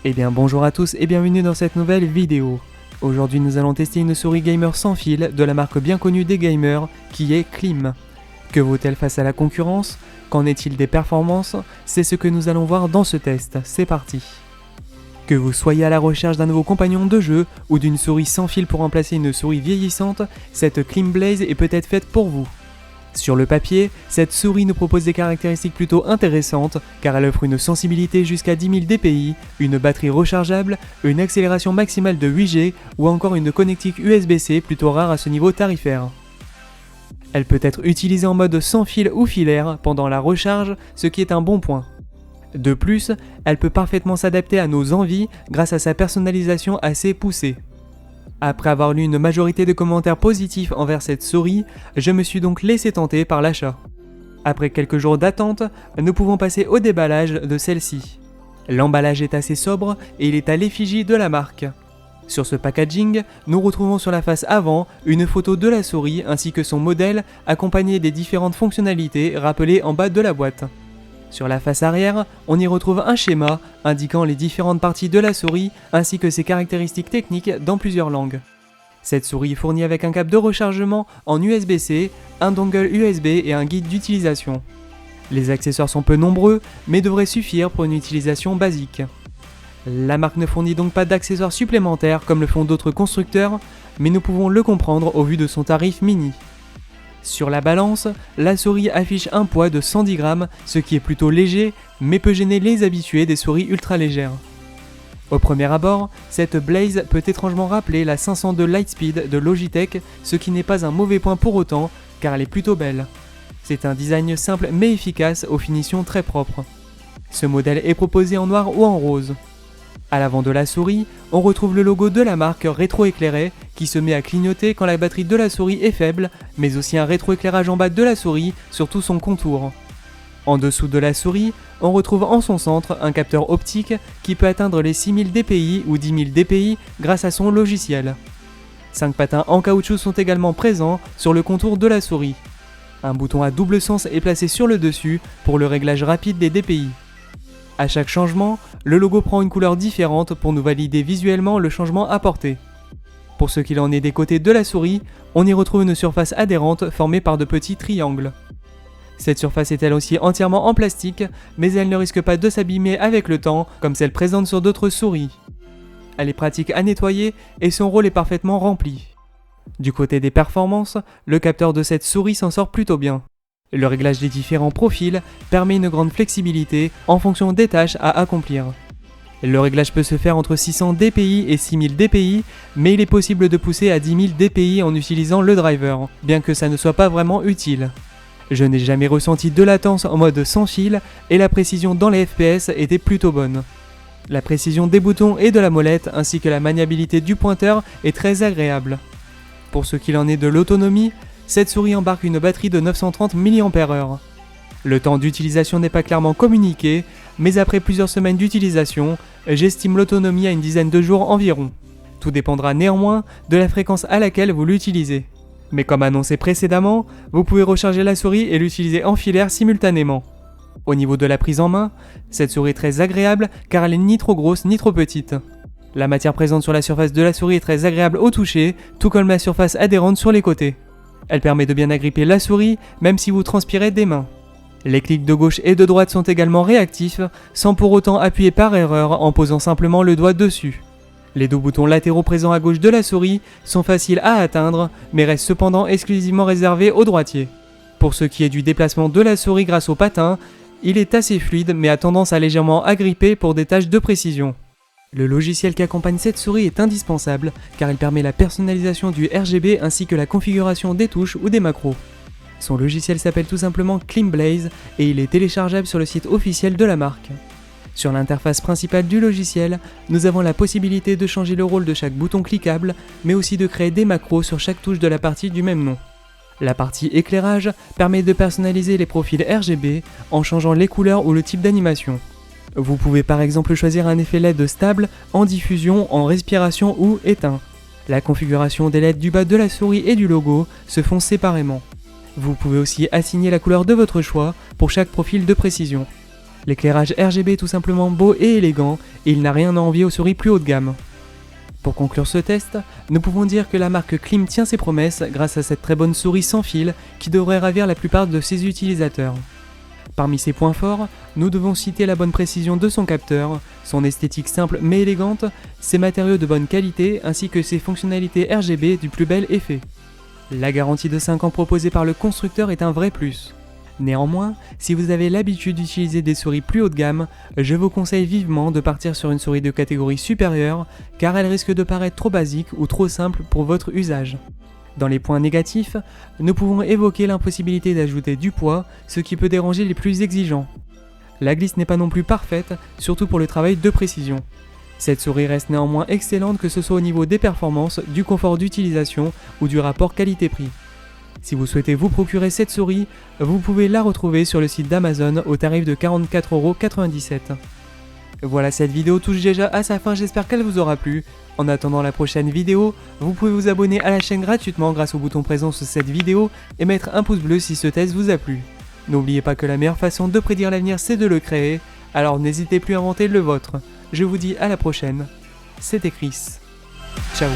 Eh bien bonjour à tous et bienvenue dans cette nouvelle vidéo. Aujourd'hui nous allons tester une souris gamer sans fil de la marque bien connue des gamers qui est Klim. Que vaut-elle face à la concurrence? Qu'en est-il des performances? C'est ce que nous allons voir dans ce test, c'est parti. Que vous soyez à la recherche d'un nouveau compagnon de jeu ou d'une souris sans fil pour remplacer une souris vieillissante, cette Klim Blaze est peut-être faite pour vous. Sur le papier, cette souris nous propose des caractéristiques plutôt intéressantes car elle offre une sensibilité jusqu'à 10 000 dpi, une batterie rechargeable, une accélération maximale de 8G ou encore une connectique USB-C plutôt rare à ce niveau tarifaire. Elle peut être utilisée en mode sans fil ou filaire pendant la recharge, ce qui est un bon point. De plus, elle peut parfaitement s'adapter à nos envies grâce à sa personnalisation assez poussée. Après avoir lu une majorité de commentaires positifs envers cette souris, je me suis donc laissé tenter par l'achat. Après quelques jours d'attente, nous pouvons passer au déballage de celle-ci. L'emballage est assez sobre et il est à l'effigie de la marque. Sur ce packaging, nous retrouvons sur la face avant une photo de la souris ainsi que son modèle accompagné des différentes fonctionnalités rappelées en bas de la boîte. Sur la face arrière, on y retrouve un schéma indiquant les différentes parties de la souris ainsi que ses caractéristiques techniques dans plusieurs langues. Cette souris est fournie avec un câble de rechargement en USB-C, un dongle USB et un guide d'utilisation. Les accessoires sont peu nombreux mais devraient suffire pour une utilisation basique. La marque ne fournit donc pas d'accessoires supplémentaires comme le font d'autres constructeurs, mais nous pouvons le comprendre au vu de son tarif mini. Sur la balance, la souris affiche un poids de 110 grammes, ce qui est plutôt léger, mais peut gêner les habitués des souris ultra légères. Au premier abord, cette Blaze peut étrangement rappeler la 502 Lightspeed de Logitech, ce qui n'est pas un mauvais point pour autant, car elle est plutôt belle. C'est un design simple mais efficace aux finitions très propres. Ce modèle est proposé en noir ou en rose. À l'avant de la souris, on retrouve le logo de la marque rétroéclairé qui se met à clignoter quand la batterie de la souris est faible, mais aussi un rétroéclairage en bas de la souris sur tout son contour. En dessous de la souris, on retrouve en son centre un capteur optique qui peut atteindre les 6000 dpi ou 10 000 dpi grâce à son logiciel. 5 patins en caoutchouc sont également présents sur le contour de la souris. Un bouton à double sens est placé sur le dessus pour le réglage rapide des dpi. À chaque changement, le logo prend une couleur différente pour nous valider visuellement le changement apporté. Pour ce qu'il en est des côtés de la souris, on y retrouve une surface adhérente formée par de petits triangles. Cette surface est elle aussi entièrement en plastique, mais elle ne risque pas de s'abîmer avec le temps comme celle présente sur d'autres souris. Elle est pratique à nettoyer et son rôle est parfaitement rempli. Du côté des performances, le capteur de cette souris s'en sort plutôt bien. Le réglage des différents profils permet une grande flexibilité en fonction des tâches à accomplir. Le réglage peut se faire entre 600 dpi et 6000 dpi, mais il est possible de pousser à 10 000 dpi en utilisant le driver, bien que ça ne soit pas vraiment utile. Je n'ai jamais ressenti de latence en mode sans fil et la précision dans les FPS était plutôt bonne. La précision des boutons et de la molette ainsi que la maniabilité du pointeur est très agréable. Pour ce qu'il en est de l'autonomie, cette souris embarque une batterie de 930 mAh. Le temps d'utilisation n'est pas clairement communiqué, mais après plusieurs semaines d'utilisation, j'estime l'autonomie à une dizaine de jours environ. Tout dépendra néanmoins de la fréquence à laquelle vous l'utilisez. Mais comme annoncé précédemment, vous pouvez recharger la souris et l'utiliser en filaire simultanément. Au niveau de la prise en main, cette souris est très agréable car elle n'est ni trop grosse ni trop petite. La matière présente sur la surface de la souris est très agréable au toucher, tout comme la surface adhérente sur les côtés. Elle permet de bien agripper la souris, même si vous transpirez des mains. Les clics de gauche et de droite sont également réactifs, sans pour autant appuyer par erreur en posant simplement le doigt dessus. Les deux boutons latéraux présents à gauche de la souris sont faciles à atteindre, mais restent cependant exclusivement réservés aux droitiers. Pour ce qui est du déplacement de la souris grâce au patin, il est assez fluide mais a tendance à légèrement agripper pour des tâches de précision. Le logiciel qui accompagne cette souris est indispensable car il permet la personnalisation du RGB ainsi que la configuration des touches ou des macros. Son logiciel s'appelle tout simplement Klim Blaze et il est téléchargeable sur le site officiel de la marque. Sur l'interface principale du logiciel, nous avons la possibilité de changer le rôle de chaque bouton cliquable, mais aussi de créer des macros sur chaque touche de la partie du même nom. La partie éclairage permet de personnaliser les profils RGB en changeant les couleurs ou le type d'animation. Vous pouvez par exemple choisir un effet LED stable, en diffusion, en respiration ou éteint. La configuration des LED du bas de la souris et du logo se font séparément. Vous pouvez aussi assigner la couleur de votre choix pour chaque profil de précision. L'éclairage RGB est tout simplement beau et élégant, et il n'a rien à envier aux souris plus haut de gamme. Pour conclure ce test, nous pouvons dire que la marque Klim tient ses promesses grâce à cette très bonne souris sans fil qui devrait ravir la plupart de ses utilisateurs. Parmi ses points forts, nous devons citer la bonne précision de son capteur, son esthétique simple mais élégante, ses matériaux de bonne qualité ainsi que ses fonctionnalités RGB du plus bel effet. La garantie de 5 ans proposée par le constructeur est un vrai plus. Néanmoins, si vous avez l'habitude d'utiliser des souris plus haut de gamme, je vous conseille vivement de partir sur une souris de catégorie supérieure car elle risque de paraître trop basique ou trop simple pour votre usage. Dans les points négatifs, nous pouvons évoquer l'impossibilité d'ajouter du poids, ce qui peut déranger les plus exigeants. La glisse n'est pas non plus parfaite, surtout pour le travail de précision. Cette souris reste néanmoins excellente que ce soit au niveau des performances, du confort d'utilisation ou du rapport qualité-prix. Si vous souhaitez vous procurer cette souris, vous pouvez la retrouver sur le site d'Amazon au tarif de 44,97 €. Voilà, cette vidéo touche déjà à sa fin, j'espère qu'elle vous aura plu. En attendant la prochaine vidéo, vous pouvez vous abonner à la chaîne gratuitement grâce au bouton présent sous cette vidéo et mettre un pouce bleu si ce test vous a plu. N'oubliez pas que la meilleure façon de prédire l'avenir c'est de le créer, alors n'hésitez plus à inventer le vôtre. Je vous dis à la prochaine, c'était Chris. Ciao.